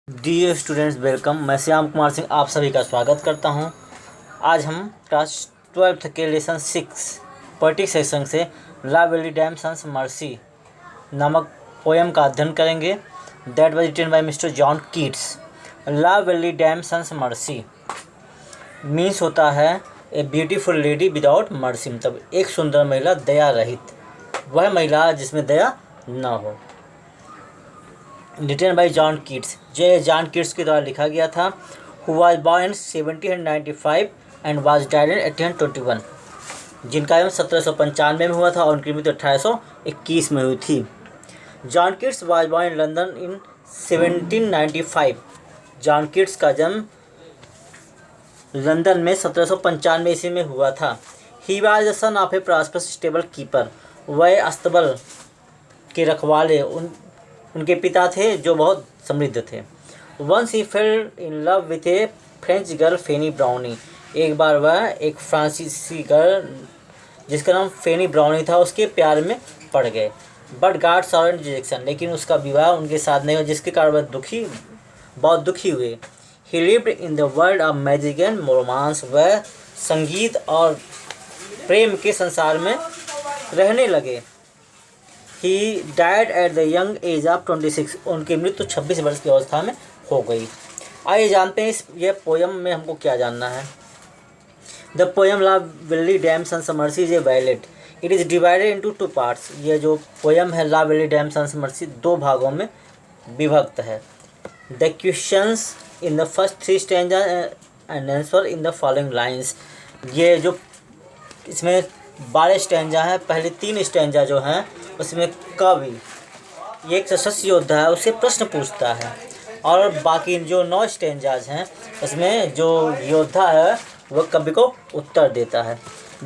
Dear students welcome. मैं श्याम कुमार सिंह आप सभी का स्वागत करता हूं। आज हम क्लास 12th के लेसन 6 पोएटिक सेक्शन से La Belle Dame sans Merci नामक पोएम का अध्ययन करेंगे। That was written by mister John Keats. La Belle Dame sans Merci means होता है a beautiful lady without mercy, मतलब एक सुंदर महिला दया रहित, वह महिला जिसमें दया न हो। Written by John Keats, J John Keats के द्वारा लिखा गया था। Who was born in 1795 and was died in 1821, जिनका जन्म 1795 में हुआ था और उनकी मृत्यु 1821 में हुई थी। John Keats was born in London in 1795। John Keats का जन्म लंदन में 1795 ईस्वी में हुआ था। He was the son of A prosperous stable keeper, वह अस्तबल के रखवाले उनके पिता थे जो बहुत समृद्ध थे। Once he fell in love with a French girl Fanny Brawne, एक बार वह एक फ्रांसीसी गर्ल जिसका नाम फेनी ब्राउनी था उसके प्यार में पड़ गए। बट गॉड सॉरेंट रिजेक्शन, लेकिन उसका विवाह उनके साथ नहीं हुआ, जिसके कारण वह बहुत दुखी हुए। ही lived in the world of magic and romance, वह संगीत और प्रेम के संसार में रहने लगे। He died at the young age of 26, उनकी मृत्यु 26 वर्ष की अवस्था में हो गई। आइए जानते हैं यह पोयम में हमको क्या जानना है। The poem La Belle Dame sans Merci is a ballad. It is divided into 2 parts. ये जो पोयम है La Belle Dame sans Merci 2 भागों में विभक्त है। The questions in the first 3 stanza and answer in the following lines. ये जो इसमें 12 स्टैंजा हैं, पहले 3 स्टैंजा जो हैं उसमें कवि एक सशस्त्र योद्धा है उससे प्रश्न पूछता है, और बाकी जो 9 स्टैंजाज हैं उसमें जो योद्धा है वह कवि को उत्तर देता है।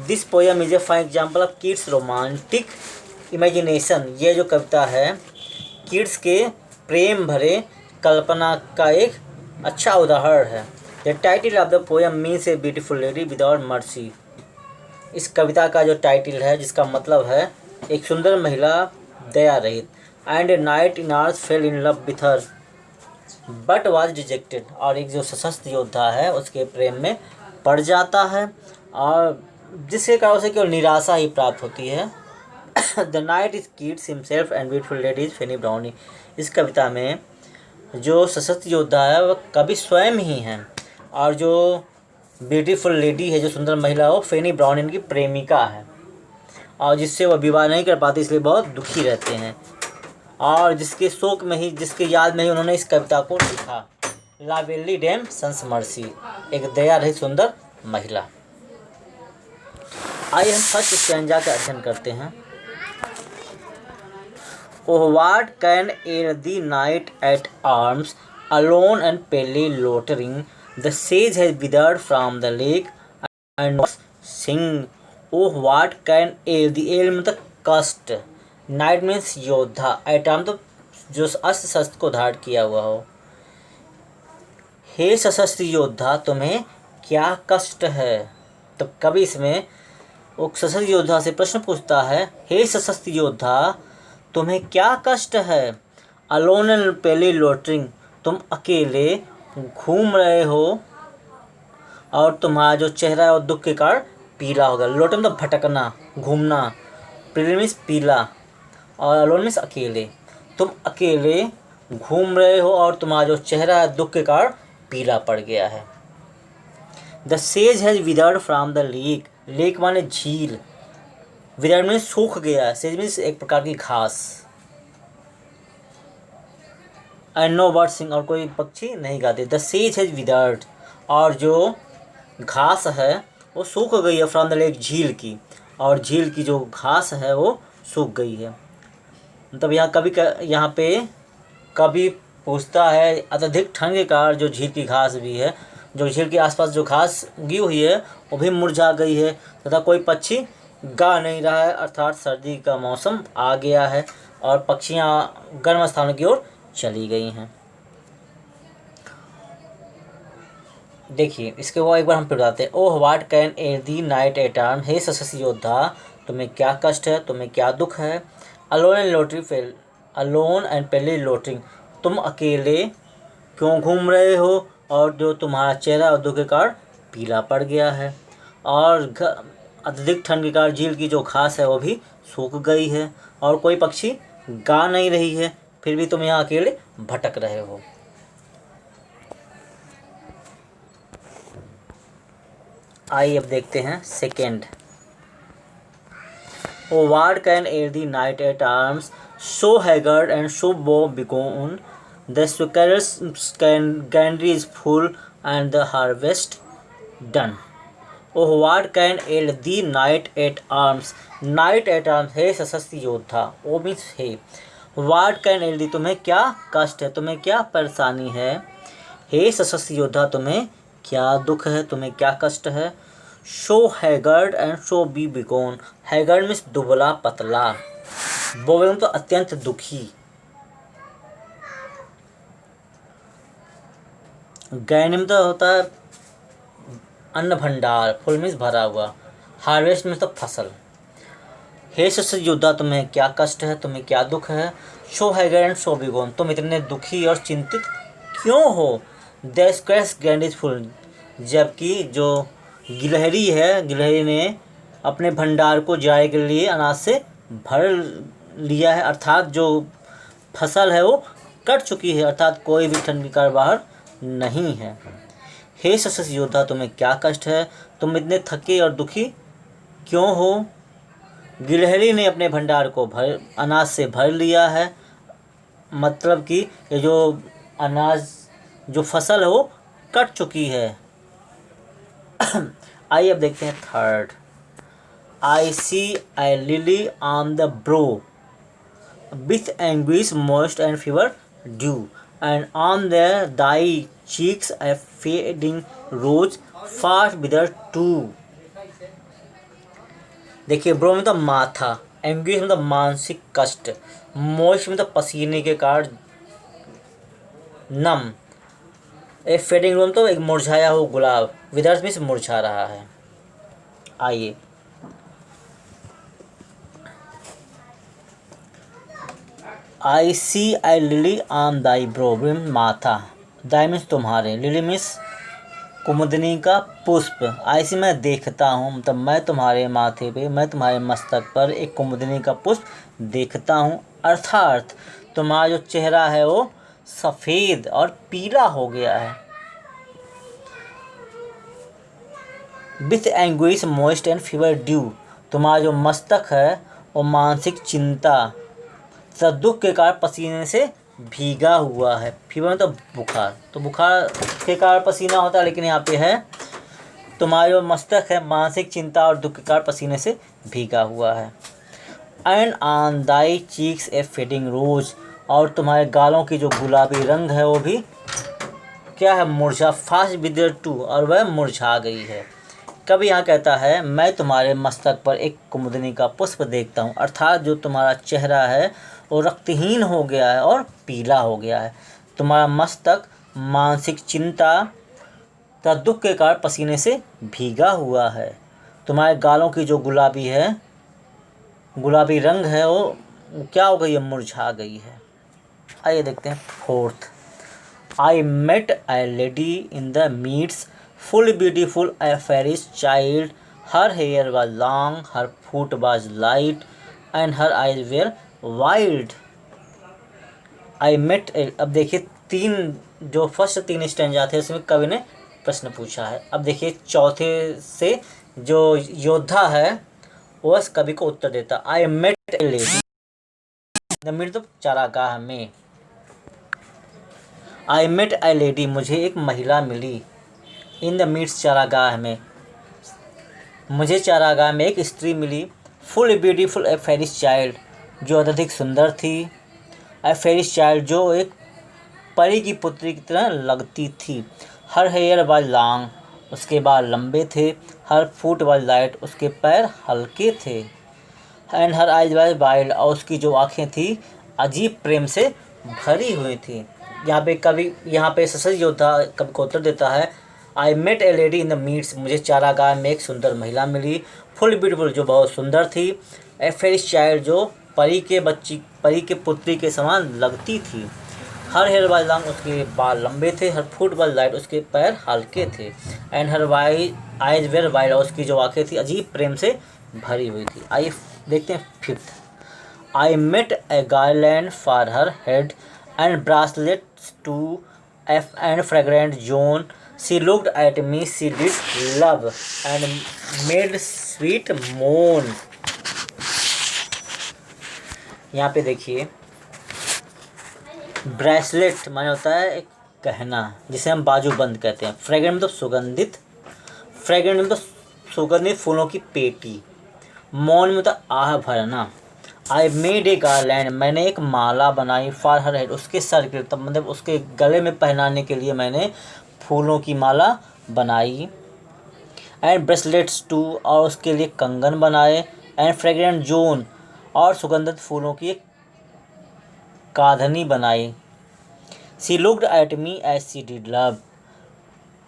This poem is a fine example of Keats romantic imagination. ये जो कविता है कीट्स के प्रेम भरे कल्पना का एक अच्छा उदाहरण है। The title of the poem means A beautiful lady without mercy. इस कविता का जो टाइटल है जिसका मतलब है एक सुंदर महिला दया रहित। And a knight in arms fell in love with her but was rejected, और एक जो सशस्त्र योद्धा है उसके प्रेम में पड़ जाता है और जिसके कारण उसे केवल निराशा ही प्राप्त होती है। The knight is Keats himself and beautiful lady is Fanny Brawne. इस कविता में जो सशस्त्र योद्धा है वह कवि स्वयं ही हैं, और जो ब्यूटीफुल लेडी है जो सुंदर महिला वो फेनी ब्राउनी इनकी प्रेमिका है, और जिससे वह विवाह नहीं कर पाते इसलिए बहुत दुखी रहते हैं, और जिसके शोक में ही जिसके याद में ही उन्होंने इस कविता को लिखा। ला वैली डैम सन्स मर्सी, एक दया रहित सुंदर महिला। आइए हम फर्स्ट स्टैंजा का अध्ययन करते हैं। Oh what can ail the knight at arms alone and palely loitering, the सेज has withered from the lake and sing. Oh what can ail, the ail मतलब कष्ट, नाइट मीन्स योद्धा, एटाम तो जो अस्त्र शस्त्र को धारण किया हुआ हो। हे सशस्त्र योद्धा तुम्हें क्या कष्ट है। तो कभी इसमें वो सशस्त्र योद्धा से प्रश्न पूछता है, हे सशस्त्र योद्धा तुम्हें क्या कष्ट है। अलोन एंड पेली लोटरिंग, तुम अकेले घूम रहे हो और तुम्हारा जो चेहरा है वो दुख के कारण पीला होगा। लोटन मतलब भटकना, घूमना, पीला मीन्स पीला, और अलोन मीन्स अकेले। तुम अकेले घूम रहे हो और तुम्हारा जो चेहरा है दुख के कारण पीला पड़ गया है। द सेज has withered from the lake, lake माने झील, विदर्ड मीन्स सूख गया है, सेज मीन्स एक प्रकार की घास। एंड नो बर्ड सिंग, और कोई पक्षी नहीं गाते। द सेज हैज विदर्ड, और जो घास है वो सूख गई है फ्रॉम द लेक, झील की, और झील की जो घास है वो सूख गई है। मतलब यहाँ पे कभी पूछता है अत्यधिक ठंड के कारण जो झील की घास भी है, जो झील के आसपास जो घास उगी हुई है वो भी मुरझा गई है तथा कोई पक्षी गा नहीं रहा है, अर्थात सर्दी का मौसम आ गया है और पक्षियाँ गर्म स्थानों की ओर चली गई हैं। देखिए इसके वो एक बार हम फिर बताते हैं। Oh what can ail the knight at arms, हे सशस्त्र योद्धा तुम्हें क्या कष्ट है, तुम्हें क्या दुख है। Alone and lottery fail, alone and palely लोटरिंग, तुम अकेले क्यों घूम रहे हो, और जो तुम्हारा चेहरा दुख के कारण पीला पड़ गया है, और अत्यधिक ठंड के कारण झील की जो घास है वो भी सूख गई है, और कोई पक्षी गा नहीं रही है, फिर भी तुम यहाँ अकेले भटक रहे हो। आइए अब देखते हैं second. O what can air the night at arms, so haggard and so woe begone? The squirrel's granary is full and the harvest done. Oh what can ail the knight at arms? Knight at arms है सशस्त्र योद्धा, ओ means है। What can ail the, तुम्हें क्या कष्ट है, तुम्हें क्या परेशानी है, हे सशस्त्र योद्धा तुम्हें क्या दुख है, तुम्हें क्या कष्ट है। So haggard and so be begone, haggard means दुबला पतला, बोगन तो अत्यंत दुखी, गैनिम तो होता है अन्न भंडार, फुल मीन्स भरा हुआ, हार्वेस्ट मीन्स तो फसल। हे सशस्त्र योद्धा तुम्हें क्या कष्ट है, तुम्हें क्या दुख है। शो हैगर्ड एंड शो बिगोन, तुम इतने दुखी और चिंतित क्यों हो। The squares grand is full, जबकि जो गिलहरी है, गिलहरी ने अपने भंडार को जाए के लिए अनाज से भर लिया है, अर्थात जो फसल है वो कट चुकी है, अर्थात कोई भी ठंड की कारण बाहर नहीं है। हे सशस्त्र योद्धा तुम्हें क्या कष्ट है, तुम इतने थके और दुखी क्यों हो। गिलहरी ने अपने भंडार को अनाज से भर लिया है, मतलब कि ये जो अनाज जो फसल है वो कट चुकी है। आइए अब देखते हैं third. I see I lily on the brow with anguish most and fever dew and on the thy cheeks a fading rose fast wither too. देखिए, ब्रो में तो माथा, एंग्विश में तो मानसिक कष्ट, मोस्ट में तो पसीने के कारण नम, ए फेडिंग रोज तो एक मुरझाया हुआ गुलाब, विदर्स में मुरझा रहा है। आइए आई see I lily on Dai bro, माथा, दाई मीन्स तुम्हारे, लिली मीन्स कुमुदनी का पुष्प, आई सी मैं देखता हूँ, मतलब मैं तुम्हारे माथे पे, मैं तुम्हारे मस्तक पर एक कुमुदनी का पुष्प देखता हूँ, अर्थात तुम्हारा जो चेहरा है वो सफ़ेद और पीला हो गया है। With anguish moist and fever due, तुम्हारा जो मस्तक है वो मानसिक चिंता तथा दुख के कारण पसीने से भीगा हुआ है। फीवर में तो बुखार, तो बुखार के कारण पसीना होता है, लेकिन यहाँ पे है तुम्हारा जो मस्तक है मानसिक चिंता और दुख के कारण पसीने से भीगा हुआ है। And on thy cheeks a fading rose, और तुम्हारे गालों की जो गुलाबी रंग है वो भी क्या है, मुरझा, फास्ट विदर टू, और वह मुरझा गई है। कभी यहाँ कहता है मैं तुम्हारे मस्तक पर एक कुमुदनी का पुष्प देखता हूँ, अर्थात जो तुम्हारा चेहरा है वो रक्तहीन हो गया है और पीला हो गया है, तुम्हारा मस्तक मानसिक चिंता तथा दुख के कारण पसीने से भीगा हुआ है, तुम्हारे गालों की जो गुलाबी रंग है वो क्या हो गई है, मुरझा गई है। आइए देखते हैं fourth. I met a lady in the meads full beautiful a fairish child, her hair was long, her foot was light and her eyes were wild. I met a, अब देखिए जो फर्स्ट 3 स्टैंजा थे उसमें कवि ने प्रश्न पूछा है। अब देखिए चौथे से जो योद्धा है वो उस कवि को उत्तर देता। I met a lady, mead तो चारागाह में, आई मेट ए लेडी, मुझे एक महिला मिली, इन द मीट्स, चारागाह में, मुझे चारागाह में एक स्त्री मिली, फुल ब्यूटीफुल ए फेरिश चाइल्ड, जो अत्यधिक सुंदर थी, ए फेरिश चाइल्ड, जो एक परी की पुत्री की तरह लगती थी, हर हेयर वाज लॉन्ग, उसके बाल लंबे थे, हर फुट वाज लाइट, उसके पैर हल्के थे, and her ice was wild, और उसकी जो आँखें थी अजीब प्रेम से भरी हुई थी। यहाँ पे सशस्त्र योद्धा कवि को उत्तर देता है I met a lady in the meads, मुझे चारागाह में एक सुंदर महिला मिली, फुल ब्यूटीफुल, जो बहुत सुंदर थी, ए फेरिश चाइल्ड, जो परी के पुत्री के समान लगती थी, हर हेयर वाज लॉन्ग, उसके बाल लंबे थे। हर फुट वाज लाइट, उसके पैर हल्के थे। And her why eyes were wide, और उसकी जो आँखें थी अजीब प्रेम से भरी हुई थी। आइए देखते हैं fifth. I met a garland for her head and bracelets too एफ and fragrant zone. She looked at me, she did love and made sweet moan. यहाँ पे देखिए, ब्रेसलेट माने होता है एक गहना जिसे हम बाजूबंद कहते हैं। फ्रेग्रेंट मतलब सुगंधित, फ्रेग्रेंट मतलब सुगंधित फूलों की पेटी। मौन में तो आह भरना। आई मेड ए गार्लैंड, मैंने एक माला बनाई। फॉर हर हेड, उसके सर के, तब मतलब उसके गले में पहनाने के लिए मैंने फूलों की माला बनाई। एंड ब्रेसलेट्स टू, और उसके लिए कंगन बनाए। एंड फ्रेग्रेंट जोन, और सुगंधित फूलों की एक काधनी बनाई। She looked at me as she did love,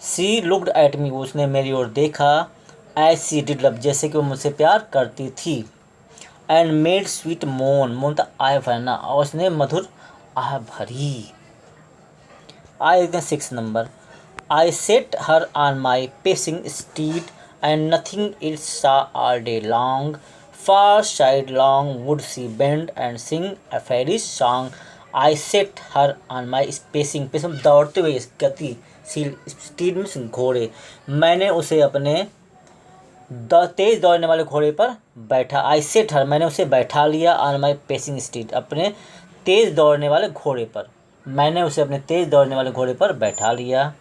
she looked at me, उसने मेरी ओर देखा। एज सी डिड लव, जैसे कि वो मुझसे प्यार करती थी। एंड मेड स्वीट मोन, मोन था आह भरना, और उसने मधुर आह भरी। आए देखते हैं 6 number. I set her on my pacing steed and nothing it saw all day long. For sidelong would she bend and sing a fairy song. I set her on my pacing, pacing दौड़ते हुए गति, stead में घोड़े। मैंने उसे अपने तेज दौड़ने वाले घोड़े पर बैठा। आई सेट हर, मैंने उसे बैठा लिया। ऑन माई पेसिंग स्टीड, अपने तेज दौड़ने वाले घोड़े पर, मैंने उसे अपने तेज दौड़ने वाले घोड़े पर बैठा लिया।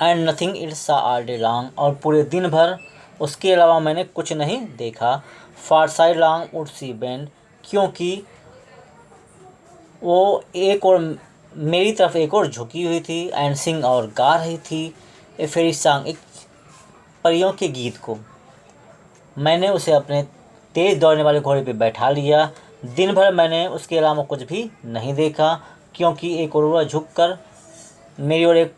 And nothing it saw all day long, और पूरे दिन भर उसके अलावा मैंने कुछ नहीं देखा। फार sidelong would she bend, क्योंकि वो एक और मेरी तरफ एक और झुकी हुई थी। एंड सिंग, और गा रही थी। ए फेरी सॉन्ग, एक परियों के गीत को। मैंने उसे अपने तेज दौड़ने वाले घोड़े पे बैठा लिया। दिन भर मैंने उसके अलावा कुछ भी नहीं देखा, क्योंकि एक और वह झुककर मेरी ओर एक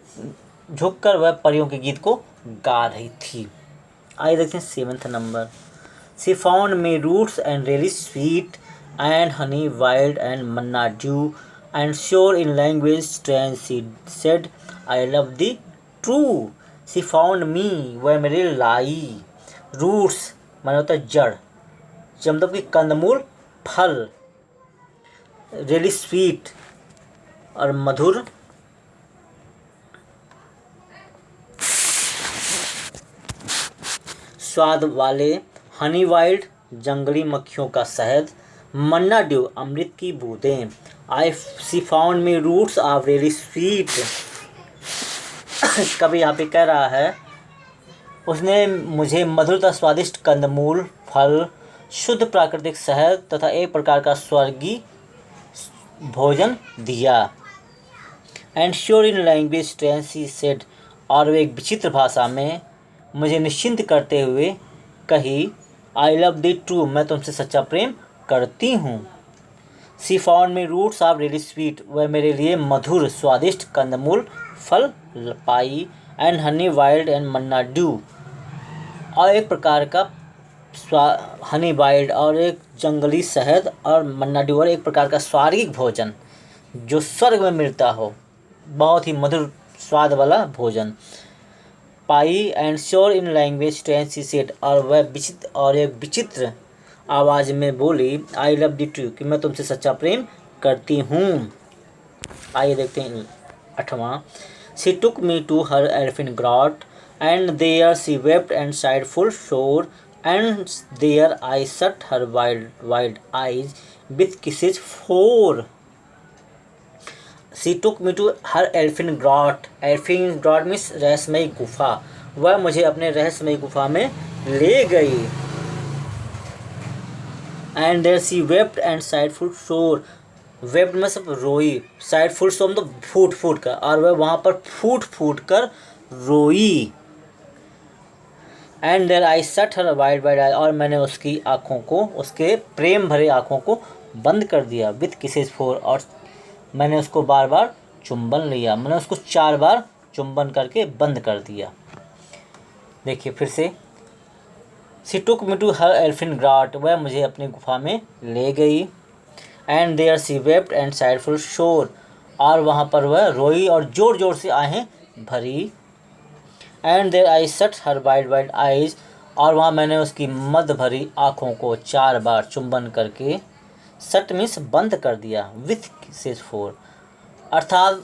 झुककर वह परियों के गीत को गा रही थी। आइए देखते हैं 7th number. She found me roots and really sweet and honey wild and manna dew and sure in language strange she said I love thee true. She found me, वह मेरे लाई। रूट्स माने होता है जड़, मतलब कि कंदमूल फल। रियली स्वीट, और मधुर। स्वाद वाले। हनी वाइल्ड, जंगली मक्खियों का शहद। मन्ना ड्यू, अमृत की बूंदें। I she found me roots of really sweet. कभी यहाँ पे कह रहा है, उसने मुझे मधुरता स्वादिष्ट कंदमूल फल, शुद्ध प्राकृतिक शहद तथा एक प्रकार का स्वर्गीय भोजन दिया। And sure in language strange she said, और वे एक विचित्र भाषा में मुझे निश्चिंत करते हुए कही, आई लव दी ट्रू, मैं तुमसे सच्चा प्रेम करती हूँ। She found me roots of really sweet, वह मेरे लिए मधुर स्वादिष्ट कंदमूल फल पाई। And honey wild and manna dew, और एक प्रकार का हनी वाइल्ड, और एक जंगली शहद, और मन्ना ड्यू, और एक प्रकार का स्वर्गिक भोजन जो स्वर्ग में मिलता हो, बहुत ही मधुर स्वाद वाला भोजन पाई। And sure in language strange she said, और वह विचित्र, और एक विचित्र आवाज़ में बोली, आई लव दी ट्रू, कि मैं तुमसे सच्चा प्रेम करती हूँ। आइए देखते हैं 8वां। She took me to her elfin grot and there she wept and sighed full sore and there I shut her wild eyes with kisses four. She took me to her elfin grot, elfin grot means रहस्यमयी गुफा, वह मुझे अपने रहस्यमयी गुफा में ले गई। And there she wept and sighed full sore, wept में सब रोई, साइड फुल शोर मतलब फूट फूट कर, और वह वहाँ पर फूट फूट कर रोई। And there I shut her wide wide eye, और मैंने उसकी आँखों को, उसके प्रेम भरे आँखों को बंद कर दिया। विथ किसेज फोर, और मैंने उसको बार बार चुंबन लिया, मैंने उसको 4 बार चुंबन करके बंद कर दिया। देखिए फिर से, she took me to her एल्फिन ग्राट, वह मुझे अपनी गुफा में ले गई। And there she wept and sighed full sore, और वहाँ पर वह रोई और ज़ोर ज़ोर से आहें भरी। And there I shut her wide wide eyes, और वहाँ मैंने उसकी मद भरी आँखों को 4 बार चुंबन करके, शट मीन्स बंद कर दिया, विथ किसेस 4, अर्थात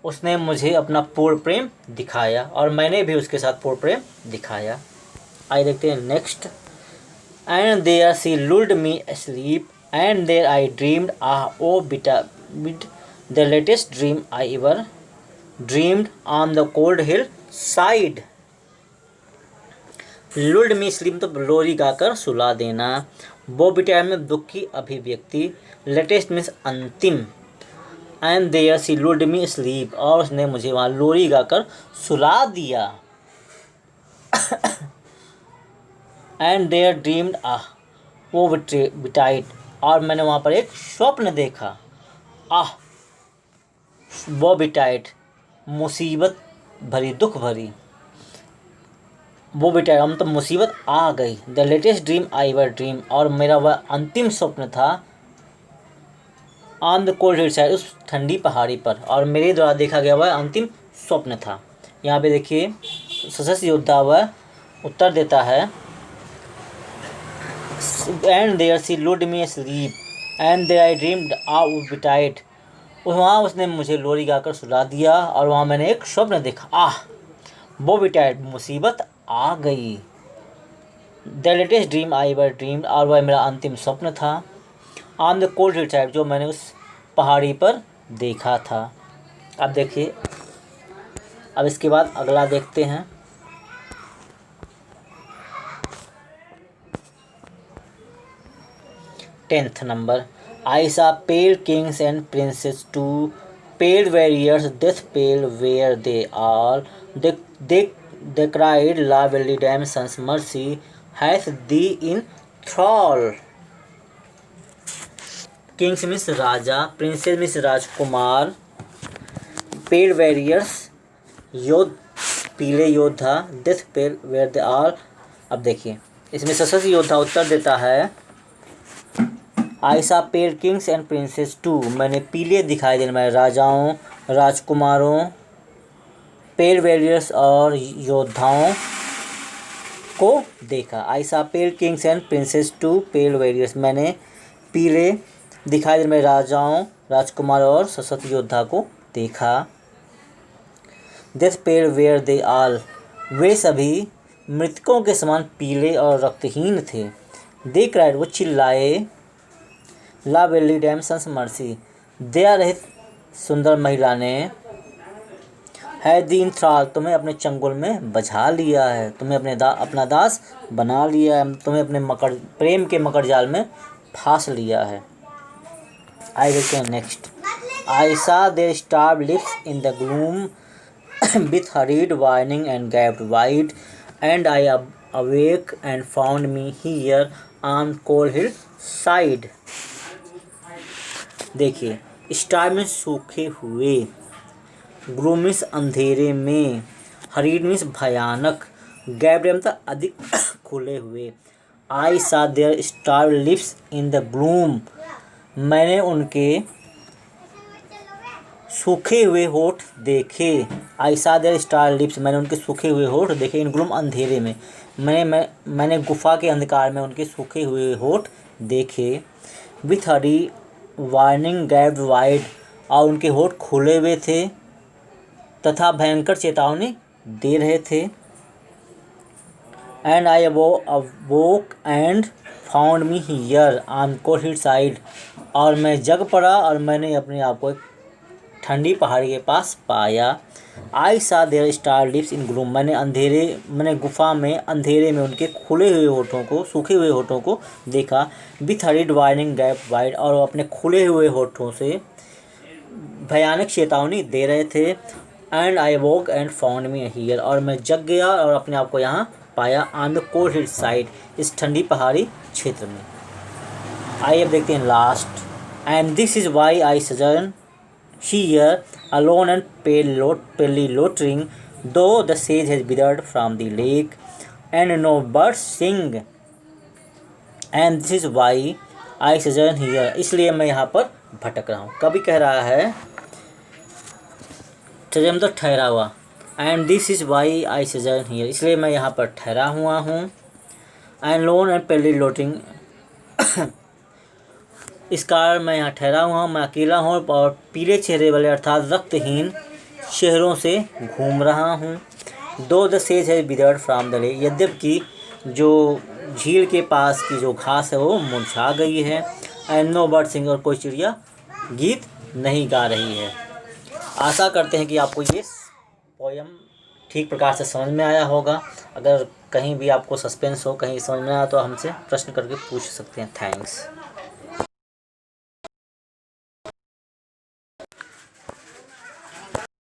उसने मुझे अपना पूर्ण प्रेम दिखाया और मैंने भी उसके साथ पूर्ण प्रेम दिखाया। आइए देखते हैं next. And there she lulled me asleep, and there I dreamed oh bit the latest dream I ever dreamed on the cold hillside. Lulled me sleep तो लोरी गाकर सुला देना, वो बिटायर में दुख की अभिव्यक्ति, लेटेस्ट मीन्स अंतिम, and there she lulled me sleep, और उसने मुझे वहाँ लोरी गाकर सुला दिया। एंड देयर ड्रीम्ड वो बिटाइट, और मैंने वहाँ पर एक स्वप्न देखा। वो बिटाइट मुसीबत भरी, दुख भरी, वो बिटाइट हम तो मुसीबत आ गई। The latest dream I ever dream, और मेरा वह अंतिम स्वप्न था on the cold hill side, उस ठंडी पहाड़ी पर, और मेरे द्वारा देखा गया वह अंतिम स्वप्न था। यहाँ पे देखिए सशस्त्र योद्धा वह उत्तर देता है, and there she lulled me sleep, and there I dreamed betide, वहाँ उसने मुझे लोरी गाकर सुला दिया और वहाँ मैंने एक स्वप्न देखा। वो बिटाइट मुसीबत आ गई। The latest dream I ever dreamed, और वह मेरा अंतिम स्वप्न था on the cold hill side, जो मैंने उस पहाड़ी पर देखा था। अब देखिए, अब इसके बाद अगला देखते हैं। Tenth number. I saw pale kings and princes too, pale warriors death pale were they are, they cried loudly, damsons mercy hath thee in thrall। Kings means राजा, प्रिंसेस मीन्स राजकुमार, पेल वेरियर्स पीले योद्धा, death pale were they are. अब देखिए इसमें सशस्त्र योद्धा उत्तर देता है, आई saw pale kings and princes to, मैंने पीले दिखाई देने वाले राजाओं, राजकुमारों, पेल वेरियर्स और योद्धाओं को देखा। I saw pale kings and princes too pale warriors, मैंने पीले दिखाई देने वाले राजाओं, राजकुमार और सशस्त्र योद्धा को देखा। डेथ पेल वेयर दे आल, वे सभी मृतकों के समान पीले और रक्तहीन थे। दे क्राइड, वो चिल्लाए, ला वेली डैम्सन्स मर्सी, दया रहित सुंदर महिला ने, है दीन थ्राल, तुम्हें अपने चंगुल में बझा लिया है, तुम्हें अपना दास बना लिया है, तुम्हें अपने प्रेम के मकर जाल में फांस लिया है। आई देखते हैं next. I saw their starved lips in the gloom with hurried whining and gaped wide, and I awake and found me here on cold hill side। देखिए स्टार में सूखे हुए, ग्लूम मीन्स अंधेरे में, हरीड मीन्स भयानक, gapped मतलब अधिक खुले हुए। I saw their starved lips in the gloom, मैंने उनके सूखे हुए होठ देखे। आई सा देयर स्टार लिप्स, मैंने उनके सूखे हुए होठ देखे। इन ग्लूम अंधेरे में, मैंने गुफा के अंधकार में उनके सूखे हुए होठ देखे। With Hari warning gapped wide, और उनके होठ खुले हुए थे तथा भयंकर चेतावनी दे रहे थे। And I अवोक and found me here on cold hill side, और मैं जग पड़ा और मैंने अपने आप को ठंडी पहाड़ी के पास पाया। I saw their starved lips in gloom, मैंने गुफा में अंधेरे में उनके खुले हुए होठों को, सूखे हुए होठों को देखा। With hurried warning gap wide, और वो अपने खुले हुए होठों से भयानक चेतावनी दे रहे थे। And I walk and found me here, और मैं जग गया और अपने आप को यहाँ पाया on the cold hill side, इस ठंडी पहाड़ी क्षेत्र में। आइए अब देखते हैं last. And this is why I Sajjan here alone and palely loitering, though the sage has withered from the lake and no birds sing, and this is why I sojourn here, इसलिए मैं यहाँ पर भटक रहा हूँ। कवि कह रहा है सजन तो ठहरा हुआ, and this is why I Sajjan here, इसलिए मैं यहाँ पर ठहरा हुआ हूँ। एंड लोन एंड पेली लोटिंग, इस कारण मैं यहाँ ठहरा हुआ हूँ, मैं अकेला हूँ और पीले चेहरे वाले अर्थात रक्तहीन शहरों से घूम रहा हूँ। दो द सेज है विदर्ड फ्राम द लेक, यद्यपि जो झील के पास की जो घास है वो मुरझा गई है। एंड नो बर्ड सिंग, और कोई चिड़िया गीत नहीं गा रही है। आशा करते हैं कि आपको ये पोयम ठीक प्रकार से समझ में आया होगा। अगर कहीं भी आपको सस्पेंस हो, कहीं समझ में आया तो हमसे प्रश्न करके पूछ सकते हैं। थैंक्स।